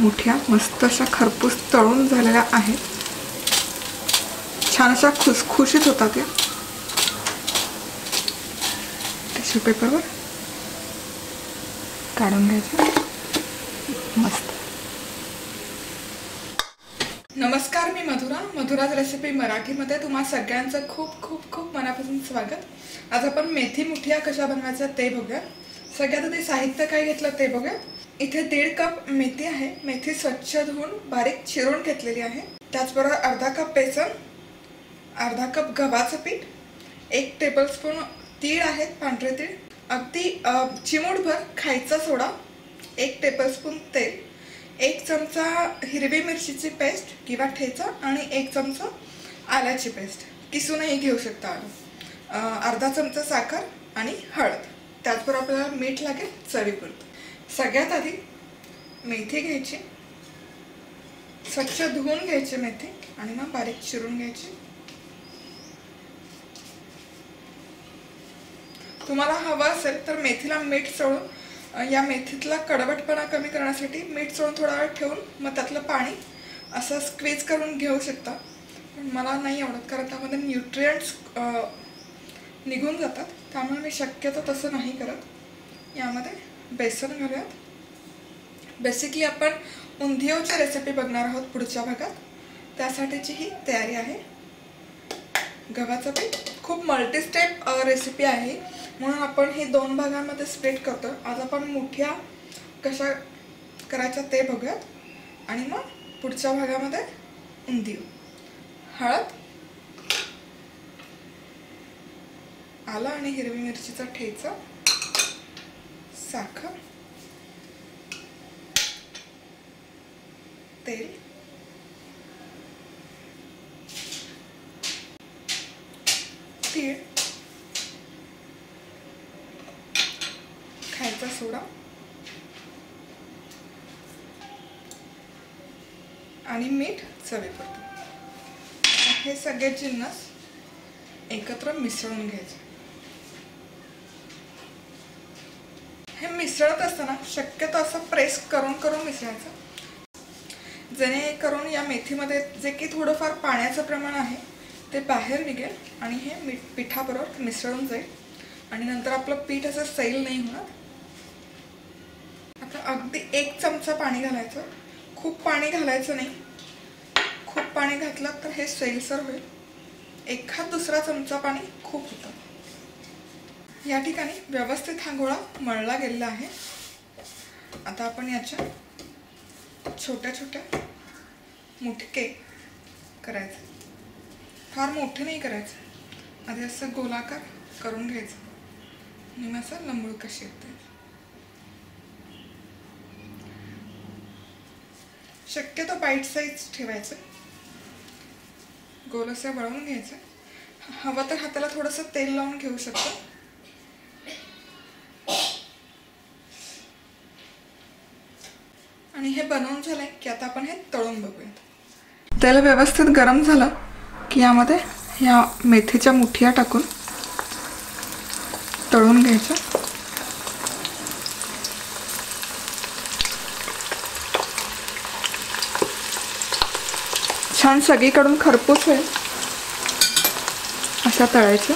मुठ्या मस्त अशा खरपूस तळून झालेल्या आहेत. छान अशा खुसखुशीत होतात या. टिश्यू पेपरवर काढून घ्यायचं. मस्त. नमस्कार, मी मधुराज रेसिपी मराठीमध्ये तुम्हा सगळ्यांचं खूप खूप खूप मनापासून स्वागत. आज आपण मेथी मुठिया कशा बनवायच्या ते बघूया. सगळ्यात आधी साहित्य काय घेतलं ते बघूया. इथे 1.5 कप मेथी आहे. मेथी स्वच्छ धुवून बारीक चिरून घेतलेली आहे. त्याचबरोबर अर्धा कप बेसन, अर्धा कप गव्हाचं पीठ, 1 टेबलस्पून तीळ आहेत, पांढरे तीळ, अगदी चिमूटभर खायचा सोडा, 1 टेबलस्पून तेल, 1 चमचा हिरवी मिरचीची पेस्ट किंवा ठेचा आणि 1 चमचा आल्याची पेस्ट, किसूनही घेऊ शकता आलं, अर्धा चमचा साखर आणि हळद. त्याचबरोबर आपल्याला मीठ लागेल चवीपुरतं. सगळ्यात आधी मेथी घ्यायची, स्वच्छ धुवून घ्यायची मेथी आणि मग बारीक चिरून घ्यायची. तुम्हाला हवं असेल तर मेथीला मीठ चोळून या मेथीतला कडवटपणा कमी करण्यासाठी मीठ चोळून थोडा वेळ ठेवून मग त्यातलं पाणी असं स्क्वीज करून घेऊ शकता. पण मला नाही आवडत कारण त्यामध्ये न्यूट्रिएंट्स निघून जातात, त्यामुळे मी शक्यतो तसं नाही करत. यामध्ये बेसन घालूयात. बेसिकली आपण उंधियोची रेसिपी बघणार आहोत पुढच्या भागात, त्यासाठीची ही तयारी आहे. गव्हाचं पीठ खूप मल्टी स्टेप रेसिपी आहे म्हणून आपण ही 2 भागांमध्ये स्प्लिट करतो. आज आपण मुठिया कशा करायच्या ते बघूयात आणि मग पुढच्या भागामध्ये उंधियो. हळद, आलं आणि हिरवी मिरचीचा ठेचा, साखर, तेल, तीळ, खायचा सोडा आणि मीठ चवीपुरतं. हे सगळे जिन्नस एकत्र मिसळून घ्यायचे. हे मिसळत असताना शक्यतो असं प्रेस करून मिसळायचं, जेणेकरून या मेथीमध्ये जे की थोडंफार पाण्याचं प्रमाण आहे ते बाहेर निघेल आणि हे पिठाबरोबर मिसळून जाईल आणि नंतर आपलं पीठ असं सैल नाही होणार. आता अगदी 1 चमचा पाणी घालायचं. खूप पाणी घालायचं नाही, खूप पाणी घातलं तर हे सैलसर होईल. एखाद दुसरा चमचा पाणी खूप होतं. या ठिकाणी व्यवस्थित हा गोळा मळला गेलेला आहे. आता आपण याच्या छोट्या छोट्या मुटके करायचे. फार मोठे नाही करायचे. आधी असं गोलाकार करून घ्यायचं आणि मग असं लंबूळ कशी येते. शक्यतो बाईट साईज ठेवायचं. गोल असं वळवून घ्यायचं. हवं तर हाताला थोडंसं तेल लावून घेऊ शकतो. आणि हे बनवून झालंय की आता आपण हे तळून बघूयात. तेल व्यवस्थित गरम झालं की यामध्ये या मेथीच्या मुठिया टाकून तळून घ्यायच्या. छान सगळीकडून खरपूस होईल अशा तळायचं.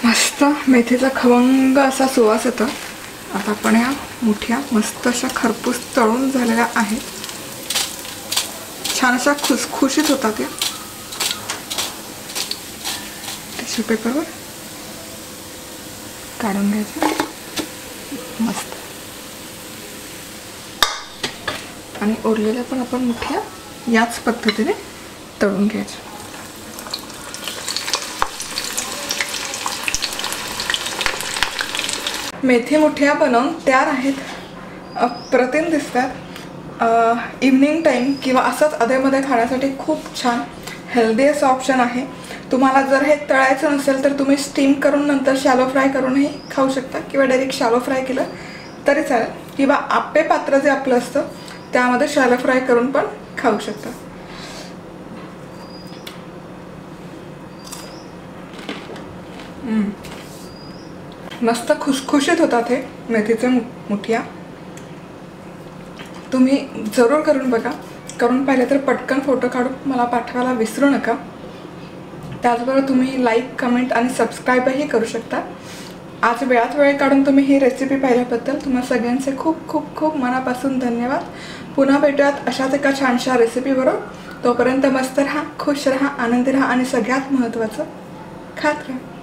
मस्त मेथीचा खवंग असा सुवास येतो. आता आपण या मुठिया मस्त अशा खरपूस तळून झालेल्या आहेत. छान अशा खुसखुशीत होतात या. टिश्यू पेपरवर काढून घ्यायचं. मस्त. आणि उरलेल्या पण आपण मुठिया याच पद्धतीने तळून घ्यायच्या. मेथी मुठिया बनवून तयार आहेत. अप्रतिम दिसतात. इव्हनिंग टाईम किंवा असंच अधेमध्ये खाण्यासाठी खूप छान हेल्दी असं ऑप्शन आहे. तुम्हाला जर हे तळायचं नसेल तर तुम्ही स्टीम करून नंतर शॅलो फ्राय करूनही खाऊ शकता किंवा डायरेक्ट शॅलो फ्राय केलं तरी चालेल, किंवा आप्पे पात्र जे आपलं असतं त्यामध्ये शॅलो फ्राय करून पण खाऊ शकता. मस्त खुसखुशीत होतात हे मेथीचे मुठिया. तुम्ही जरूर करून बघा. करून पाहिले तर पटकन फोटो काढून मला पाठवायला विसरू नका. त्याचबरोबर तुम्ही लाईक, कमेंट आणि सबस्क्राईबही करू शकता. आज वेळात वेळ काढून तुम्ही ही रेसिपी पाहिल्याबद्दल तुम्हा सगळ्यांचे खूप खूप खूप मनापासून धन्यवाद. पुन्हा भेटूयात अशाच एका छानशा रेसिपीबरोबर. तोपर्यंत मस्त राहा, खुश राहा, आनंदी राहा आणि सगळ्यात महत्त्वाचं खात राहा.